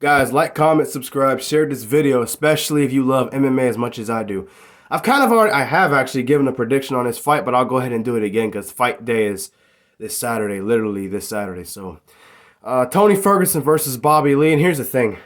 Guys, like, comment, subscribe, share this video, especially if you love MMA as much as I do. I have actually given a prediction on this fight, but I'll go ahead and do it again because fight day is this Saturday, literally this Saturday. So, Tony Ferguson versus Bobby Lee, and here's the thing.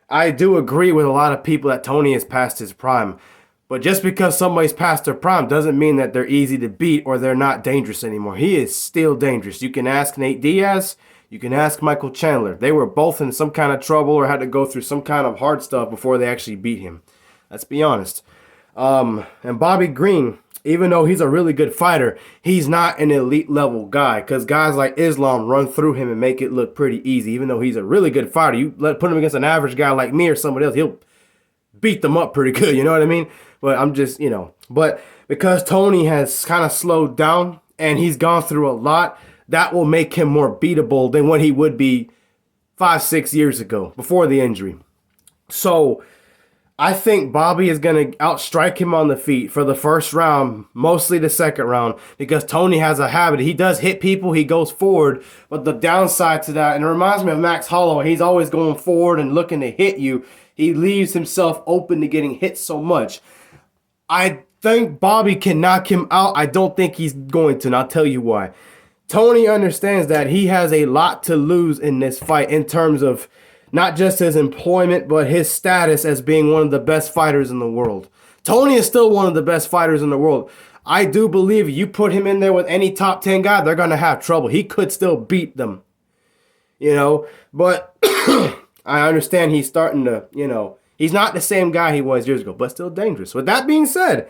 I do agree with a lot of people that Tony is past his prime, but just because somebody's past their prime doesn't mean that they're easy to beat or they're not dangerous anymore. He is still dangerous. You can ask Nate Diaz. You can ask Michael Chandler. They were both in some kind of trouble or had to go through some kind of hard stuff before they actually beat him. Let's be honest. And Bobby Green, even though he's a really good fighter, he's not an elite level guy because guys like Islam run through him and make it look pretty easy. Even though he's a really good fighter, you put him against an average guy like me or somebody else, he'll beat them up pretty good. You know what I mean? But I'm just, but because Tony has kind of slowed down and he's gone through a lot, that will make him more beatable than what he would be 5-6 years ago before the injury. So I think Bobby is going to outstrike him on the feet for the first round, mostly the second round, because Tony has a habit. He does hit people, he goes forward, but the downside to that, and it reminds me of Max Holloway, he's always going forward and looking to hit you. He leaves himself open to getting hit so much. I think Bobby can knock him out. I don't think he's going to, and I'll tell you why. Tony understands that he has a lot to lose in this fight in terms of not just his employment, but his status as being one of the best fighters in the world. Tony is still one of the best fighters in the world. I do believe you put him in there with any top 10 guy, they're going to have trouble. He could still beat them, but I understand he's starting to, he's not the same guy he was years ago, but still dangerous. With that being said,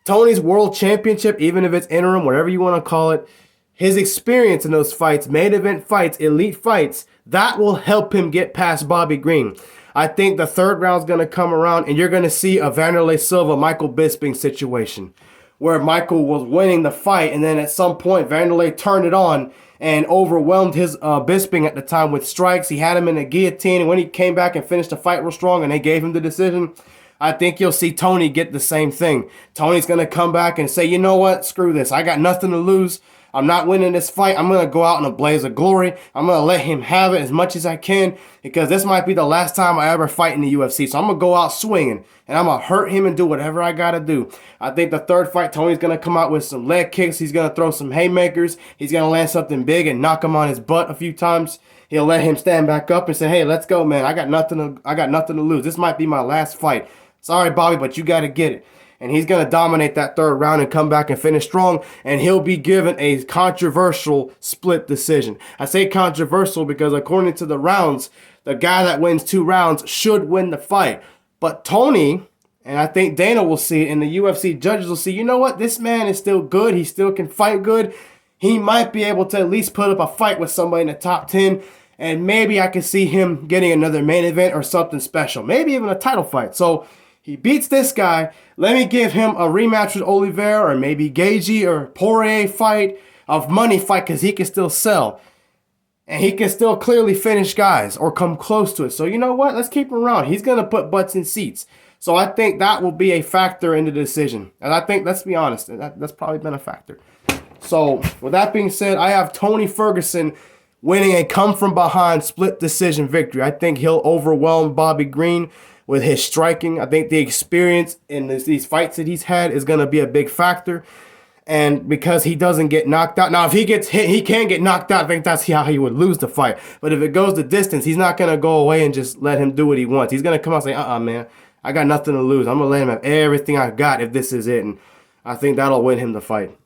Tony's world championship, even if it's interim, whatever you want to call it, his experience in those fights, main event fights, elite fights, that will help him get past Bobby Green. I think the third round's going to come around and you're going to see a Vanderlei Silva, Michael Bisping situation where Michael was winning the fight and then at some point Vanderlei turned it on and overwhelmed his Bisping at the time with strikes. He had him in a guillotine, and when he came back and finished the fight real strong and they gave him the decision, I think you'll see Tony get the same thing. Tony's going to come back and say, you know what, screw this. I got nothing to lose. I'm not winning this fight. I'm going to go out in a blaze of glory. I'm going to let him have it as much as I can because this might be the last time I ever fight in the UFC. So I'm going to go out swinging and I'm going to hurt him and do whatever I got to do. I think the third fight, Tony's going to come out with some leg kicks. He's going to throw some haymakers. He's going to land something big and knock him on his butt a few times. He'll let him stand back up and say, hey, let's go, man. I got nothing to lose. This might be my last fight. Sorry, Bobby, but you got to get it. And he's going to dominate that third round and come back and finish strong. And he'll be given a controversial split decision. I say controversial because according to the rounds, the guy that wins 2 rounds should win the fight. But Tony, and I think Dana will see it, and the UFC judges will see, you know what? This man is still good. He still can fight good. He might be able to at least put up a fight with somebody in the top 10. And maybe I can see him getting another main event or something special. Maybe even a title fight. So he beats this guy. Let me give him a rematch with Oliveira or maybe Gaethje or Poirier fight, of money fight, because he can still sell. And he can still clearly finish guys or come close to it. So you know what? Let's keep him around. He's going to put butts in seats. So I think that will be a factor in the decision. And I think, let's be honest, that's probably been a factor. So with that being said, I have Tony Ferguson winning a come-from-behind split decision victory. I think he'll overwhelm Bobby Green with his striking. I think the experience in these fights that he's had is going to be a big factor. And because he doesn't get knocked out. Now, if he gets hit, he can get knocked out. I think that's how he would lose the fight. But if it goes the distance, he's not going to go away and just let him do what he wants. He's going to come out and say, man, I got nothing to lose. I'm going to let him have everything I got if this is it. And I think that'll win him the fight.